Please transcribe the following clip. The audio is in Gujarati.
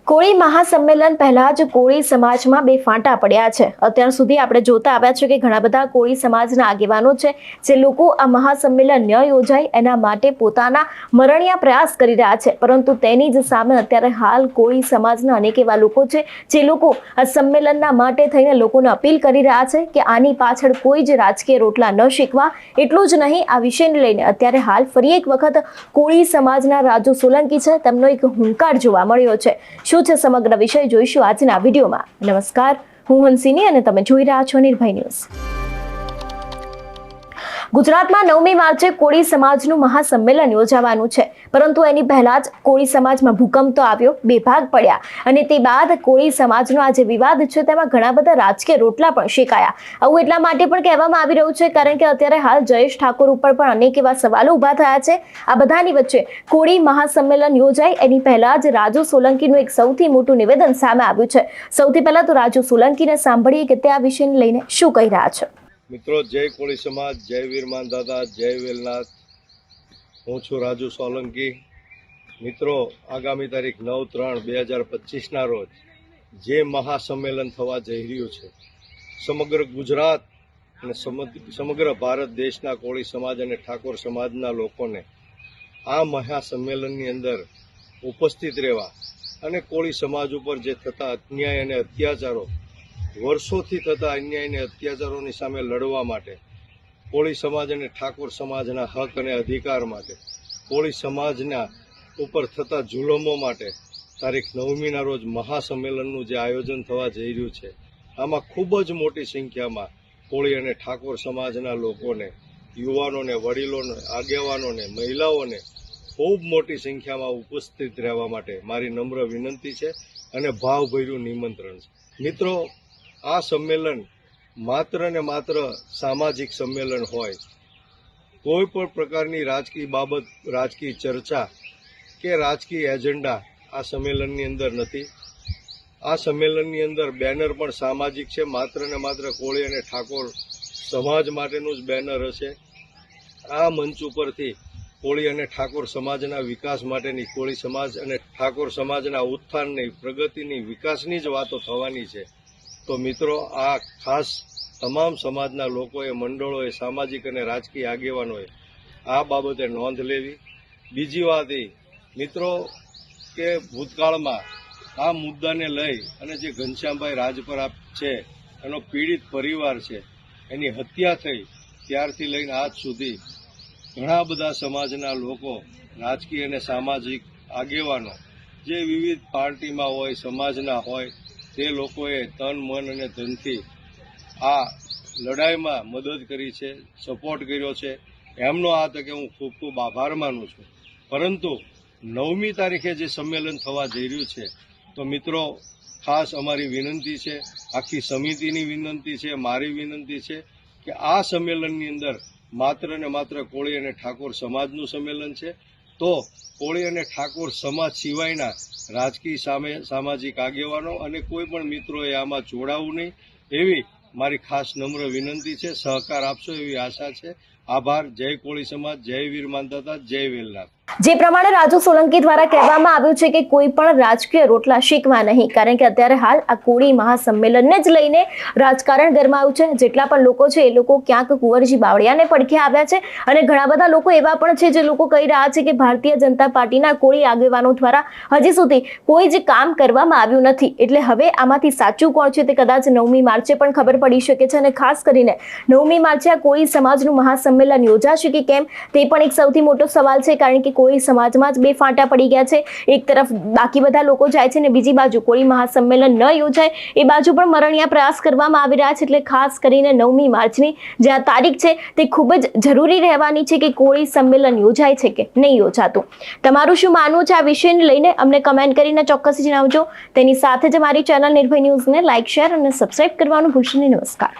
કોળી મહાસંમેલન પહેલા જ કોળી સમાજમાં બે ફાંટા પડ્યા છે। અત્યાર સુધી આપણે જોતા આવ્યા છે કે ઘણા બધા કોળી સમાજના આગેવાનો છે જે લોકો આ મહાસંમેલન ન યોજાય એના માટે પોતાના મરણિયા પ્રયાસ કરી રહ્યા છે, પરંતુ તેની જ સામે અત્યારે હાલ કોળી સમાજના અનેક એવા લોકો છે જે લોકો આ સંમેલનના માટે થઈને લોકોને અપીલ કરી રહ્યા છે કે આની પાછળ કોઈ જ રાજકીય રોટલા ન શીખવા। એટલું જ નહીં, આ વિષયને લઈને અત્યારે હાલ ફરી એક વખત કોળી સમાજના રાજુ સોલંકી છે તેમનો એક હુંકાર જોવા મળ્યો છે। શું છે સમગ્ર વિષય જોઈશું આજના વિડીયોમાં। નમસ્કાર, હું હંસિની અને તમે જોઈ રહ્યા છો નિર્ભય ન્યૂઝ। ગુજરાતમાં 9મી માર્ચે કોળી સમાજનું મહાસંમેલન યોજાવાનું છે, પરંતુ એની પહેલા જ કોળી સમાજમાં ભૂકંપ તો આવ્યો, બે ભાગ પડ્યા અને તે બાદ કોળી સમાજનો આ જે વિવાદ છે તેમાં ઘણા બધા રાજકીય રોટલા પણ શેકાયા। આવું એટલા માટે પણ કહેવામાં આવી રહ્યું છે કારણ કે અત્યારે હાલ જયેશ ઠાકોર ઉપર પણ અનેક એવા સવાલો ઊભા થયા છે। આ બધાની વચ્ચે કોળી મહાસંમેલન યોજાય એની પહેલા જ રાજુ સોલંકીનું એક સૌથી મોટું નિવેદન સામે આવ્યું છે। સૌથી પહેલા તો રાજુ સોલંકીને સાંભળીએ કે તે આ વિષયને લઈને શું કહી રહ્યા છે। મિત્રો, જય કોળી સમાજ, જય વીર માનદાતા, જય વેલનાથ। હું છું રાજુ સોલંકી। મિત્રો, આગામી તારીખ 9/3/2025ના રોજ જે મહાસંમેલન થવા જઈ રહ્યું છે, સમગ્ર ગુજરાત અને સમગ્ર ભારત દેશના કોળી સમાજ અને ઠાકોર સમાજના લોકોને આ મહાસંમેલનની અંદર ઉપસ્થિત રહેવા અને કોળી સમાજ ઉપર જે થતા અન્યાય અને અત્યાચારો, વર્ષોથી થતા અન્યાય અને અત્યાચારોની સામે લડવા માટે, કોળી સમાજ અને ઠાકોર સમાજના હક અને અધિકાર માટે, કોળી સમાજના ઉપર થતા જુલમો માટે તારીખ 9મીના રોજ મહાસંમેલનનું જે આયોજન થવા જઈ રહ્યું છે, આમાં ખૂબ જ મોટી સંખ્યામાં કોળી અને ઠાકોર સમાજના લોકોને, યુવાનોને, વડીલોને, આગેવાનોને, મહિલાઓને ખૂબ મોટી સંખ્યામાં ઉપસ્થિત રહેવા માટે મારી નમ્ર વિનંતી છે અને ભાવભર્યું નિમંત્રણ છે। મિત્રો, આ સંમેલન માત્ર ને માત્ર સામાજિક સંમેલન હોય, કોઈ પણ પ્રકારની રાજકીય બાબત, રાજકીય ચર્ચા કે રાજકીય એજન્ડા આ સંમેલનની અંદર નથી। આ સંમેલનની અંદર બેનર પણ સામાજિક છે, માત્ર ને માત્ર કોળી અને ઠાકોર સમાજ માટેનું જ બેનર હશે। આ મંચ ઉપરથી કોળી અને ઠાકોર સમાજના વિકાસ માટેની, કોળી સમાજ અને ઠાકોર સમાજના ઉત્થાનની, પ્રગતિની, વિકાસની જ વાતો થવાની છે। તો મિત્રો, આ ખાસ તમામ સમાજના લોકોએ, મંડળોએ, સામાજિક અને રાજકીય આગેવાનોએ આ બાબતે નોંધ લેવી। બીજી વાત એ મિત્રો કે ભૂતકાળમાં આ મુદ્દાને લઈ અને જે ઘનશ્યામભાઈ રાજપરા છે એનો પીડિત પરિવાર છે, એની હત્યા થઈ ત્યારથી લઈને આજ સુધી ઘણા બધા સમાજના લોકો, રાજકીય અને સામાજિક આગેવાનો જે વિવિધ પાર્ટીમાં હોય, સમાજના હોય, તે લોકોએ તન, મન અને ધનથી આ લડાઈમાં મદદ કરી છે, સપોર્ટ કર્યો છે। એમનો આ તકે હું ખૂબ ખૂબ આભાર માનું છું। પરંતુ 9મી તારીખે જે સંમેલન થવા જઈ રહ્યું છે, તો મિત્રો ખાસ અમારી વિનંતી છે, આખી સમિતિની વિનંતી છે, મારી વિનંતી છે કે આ સંમેલનની અંદર માત્ર ને માત્ર કોળી અને ઠાકોર સમાજનું સંમેલન છે। તો કોળી અને ઠાકોર સમાજ સિવાયના રાજકીય સામાજિક આગેવાનો અને કોઈ પણ મિત્રોએ આમાં જોડાવું નહીં, એવી મારી ખાસ નમ્ર વિનંતી છે। સહકાર આપશો એવી આશા છે। આભાર। જય કોળી સમાજ, જય વીર માનદાતા, જય વેલનાથ। જે પ્રમાણે રાજુ સોલંકી દ્વારા કહેવામાં આવ્યું છે કે કોઈ પણ રાજકીય રોટલા શીખવા નહીં, કારણ કે અત્યારે હાલ આ કોળી મહાસંમેલનને જ લઈને રાજકારણ ગરમાયું છે। જેટલા પણ લોકો છે એ લોકો ક્યાંક કુંવરજી બાવળિયાને પડખે આવ્યા છે અને ઘણા બધા લોકો એવા પણ છે જે લોકો કહી રહ્યા છે કે ભારતીય જનતા પાર્ટીના કોળી આગેવાનો દ્વારા હજી સુધી કોઈ જ કામ કરવામાં આવ્યું નથી। એટલે હવે આમાંથી સાચું કોણ છે તે કદાચ 9મી માર્ચે પણ ખબર પડી શકે છે અને ખાસ કરીને 9મી માર્ચે આ કોળી સમાજનું મહાસંમેલન યોજાશે કે કેમ તે પણ એક સૌથી મોટો સવાલ છે, કારણ કે કોળી સમાજમાં જ બે ફાંટા પડી ગયા છે। એક તરફ બાકી બધા લોકો જાય છે ને બીજી બાજુ કોળી મહાસંમેલન ન યોજાય એ બાજુ પણ મરણિયા પ્રયાસ કરવામાં આવી રહ્યા છે। એટલે ખાસ કરીને 9મી માર્ચની જે આ તારીખ છે તે ખૂબ જ જરૂરી રહેવાની છે કે કોળી સંમેલન યોજાય છે કે નહીં યોજાતું। તમારું શું માનવું છે આ વિષયને લઈને અમને કમેન્ટ કરીને ચોક્કસ જણાવજો। તેની સાથે જ મારી ચેનલ નિર્ભય ન્યૂઝને લાઇક, શેર અને સબસ્ક્રાઇબ કરવાનું ભૂલશો નહીં। નમસ્કાર।